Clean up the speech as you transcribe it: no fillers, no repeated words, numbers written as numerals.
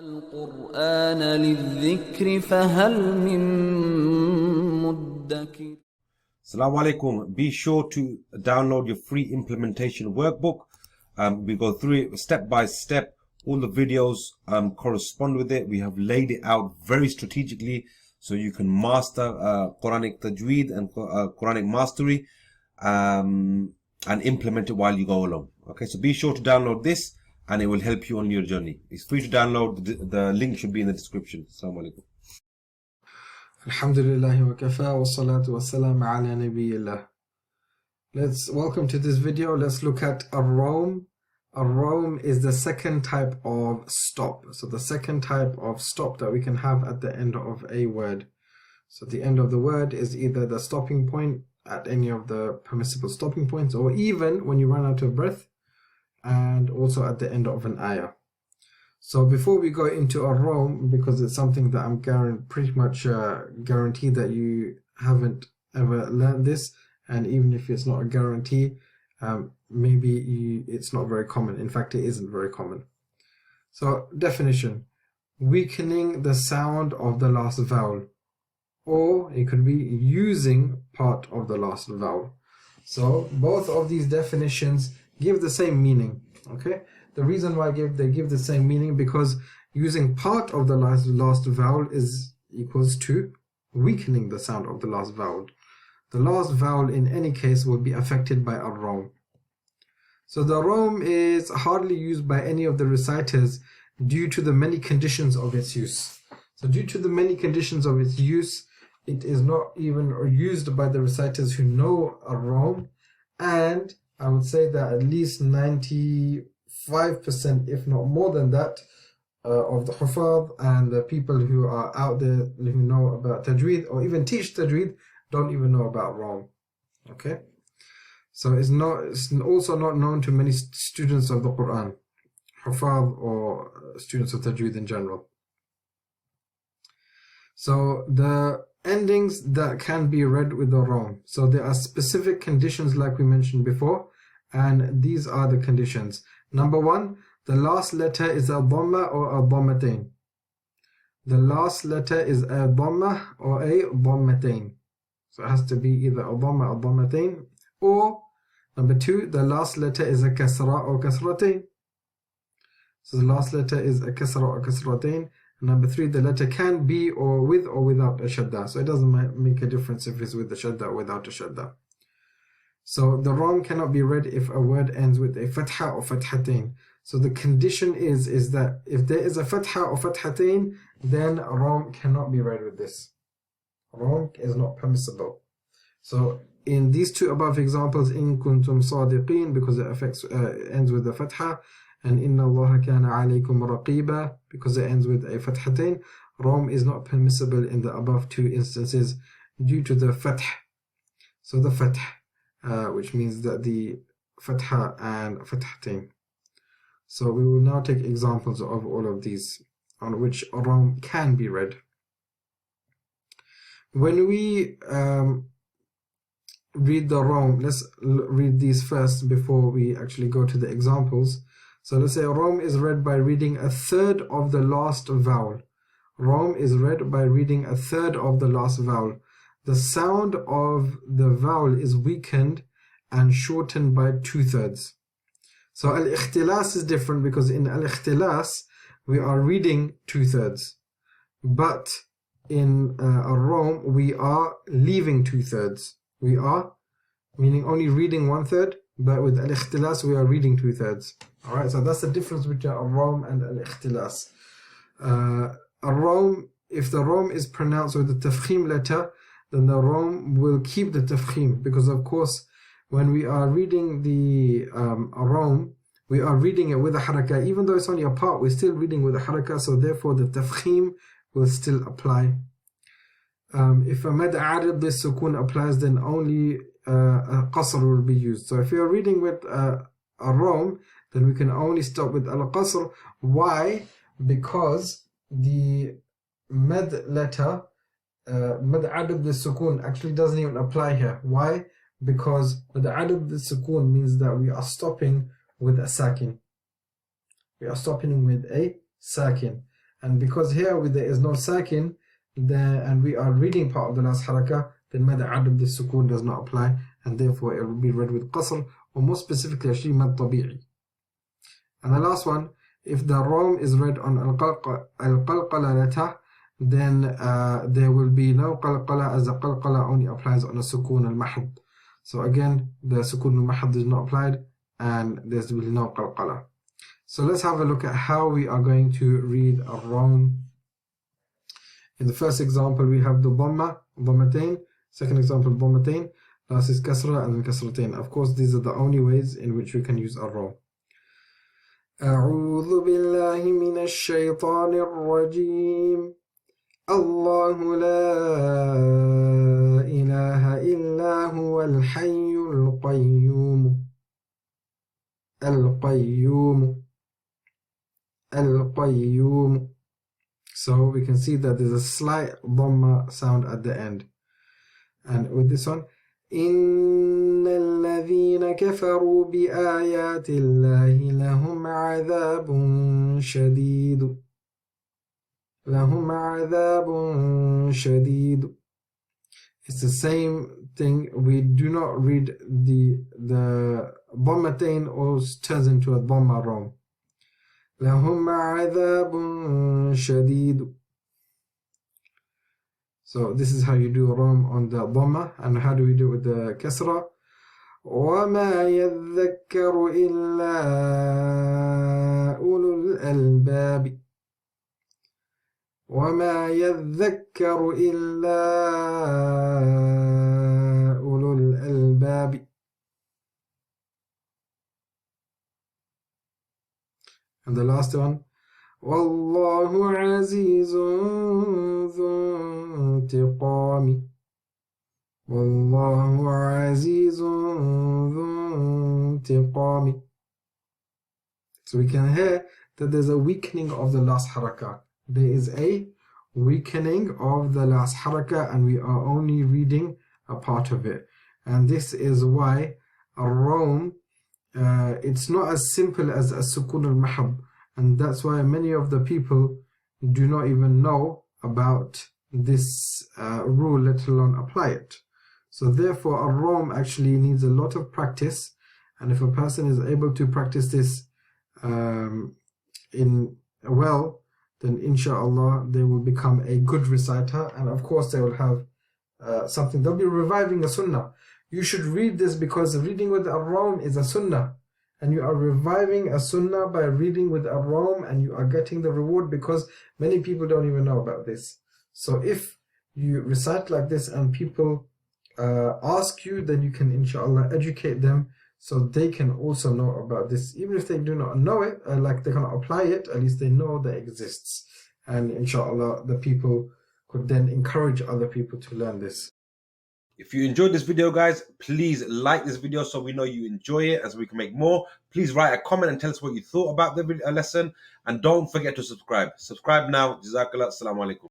القرآن للذكر فهل من مدكر. Salam Alykum. Be sure to download your free implementation workbook. We go through it step by step. All the videos correspond with it. We have laid it out very strategically so you can master Quranic Tajweed and Quranic Mastery and implement it while you go along. Okay, so be sure to download this and it will help you on your journey. It's free to download. The link should be in the description. Salam Alykum. Alhamdulillah wa kafa wa salatu wa salam ala nabiyyillah. Welcome to this video. Let's look at a Rawm. A Rawm is the second type of stop. So the second type of stop that we can have at the end of a word. So the end of the word is either the stopping point at any of the permissible stopping points, or even when you run out of breath, and also at the end of an ayah. So before we go into a Rawm, because it's something that I'm pretty much guaranteed that you haven't ever learned this, and even if it's not a guarantee, maybe it's not very common. In fact, it isn't very common. So definition: weakening the sound of the last vowel, or it could be using part of the last vowel. So both of these definitions give the same meaning. Okay, the reason why they give the same meaning, because using part of the last vowel is equals to weakening the sound of the last vowel. The last vowel in any case will be affected by a Rawm. So the Rawm is hardly used by any of the reciters due to the many conditions of its use. So due to the many conditions of its use, it is not even used by the reciters who know a Rawm, and I would say that at least 95%, if not more than that, of the Hufad and the people who are out there who know about Tajweed or even teach Tajweed don't even know about Rawm. Okay, so it's also not known to many students of the Quran, Hufad or students of Tajweed in general. So the endings that can be read with the Rawm. So there are specific conditions like we mentioned before, and these are the conditions. Number one, the last letter is a dhamma or a dhammatain. The last letter is a dhamma or a dhammatain. So it has to be either a dhamma or dhammatain. Or number two, the last letter is a kasra or kasratain. So the last letter is a kasra or kasratain. Number three, the letter can be or without a shadda. So it doesn't make a difference if it's with a shadda or without a shadda. So the Rawm cannot be read if a word ends with a fatha or fathatain. So the condition is that if there is a fatha or fathatain, then Rawm cannot be read with this. Rawm is not permissible. So in these two above examples, in kuntum sadiqeen, because it ends with a fatha, and inna Allaha kana alaykum raqiba, because it ends with a fathatain, Rawm is not permissible in the above two instances due to the fath. So the fath, which means that the fatha and fathatain. So we will now take examples of all of these on which Rawm can be read. When we read the Rawm, let's read these first before we actually go to the examples. So let's say Rawm is read by reading a third of the last vowel. Rawm is read by reading a third of the last vowel. The sound of the vowel is weakened and shortened by 2/3. So al-ikhtilas is different, because in al-ikhtilas we are reading 2/3. But in a Rawm we are leaving 2/3. We are, meaning only reading 1/3, but with al-ikhtilas we are reading 2/3. Alright, so that's the difference between a Rawm and al-ikhtilas. A Rawm, if the Rawm is pronounced with the tafkhim letter, then the Rawm will keep the tafkhim, because of course when we are reading the Rawm, we are reading it with a harakah. Even though it's only a part, we're still reading with a harakah, so therefore the tafkhim will still apply. If a mad arid bis sukun applies, then only a qasr will be used. So if you're reading with a Rawm, then we can only stop with al-qasr. Why? Because the mad letter, mad adad bis-sukun, actually doesn't even apply here. Why? Because mad adad bis-sukun means that we are stopping with a sakin. We are stopping with a sakin. And because here there is no sakin, and we are reading part of the last harakah, then mad adab this sukun does not apply, and therefore it will be read with qasr, or more specifically actually mad tabi'i. And the last one, if the rawm is read on al-qalqala, then there will be no qalqala, as the qalqala only applies on a sukun al-mahd. So again, the sukun al-mahd is not applied, and there's will be no qalqala. So let's have a look at how we are going to read a rawm. In the first example, we have the dhammatain. Second example, dhammatain. Last is kasra and then kasratain. Of course, these are the only ways in which we can use a rawm. أعوذ بالله من الشيطان الرجيم. الله لا إله إلا هو الحي القيوم. القيوم. So we can see that there's a slight dhamma sound at the end. And with this one, إن الذين كفروا بآيات الله لهم عذاب شديد. It's the same thing. We do not read the dhammatain or turns into a dhamma rawm. لهم عذاب شديد. So this is how you do rawm on the dhamma. And how do we do it with the kasra? وما يذكر إلا أولو الألباب. وما يذكر إلا أولو الألباب. And the last one, والله عزيز ذو انتقام. والله عزيز ذو انتقام. So we can hear that there's a weakening of the last harakah. There is a weakening of the last harakah, and we are only reading a part of it. And this is why a rawm, it's not as simple as a sukun al-mahab, and that's why many of the people do not even know about this rule, let alone apply it. So therefore a rawm actually needs a lot of practice, and if a person is able to practice this then inshallah they will become a good reciter, and of course they will have something. They'll be reviving a sunnah. You should read this because reading with a rawm is a sunnah, and you are reviving a sunnah by reading with a rawm, and you are getting the reward because many people don't even know about this. So if you recite like this and people ask you, then you can inshallah educate them so they can also know about this. Even if they do not know it, like they cannot apply it, at least they know that it exists. And inshallah the people could then encourage other people to learn this. If you enjoyed this video, guys, please like this video so we know you enjoy it, as we can make more. Please write a comment and tell us what you thought about the lesson, and don't forget to subscribe. Subscribe now. Jazakallah. Salam Alykum.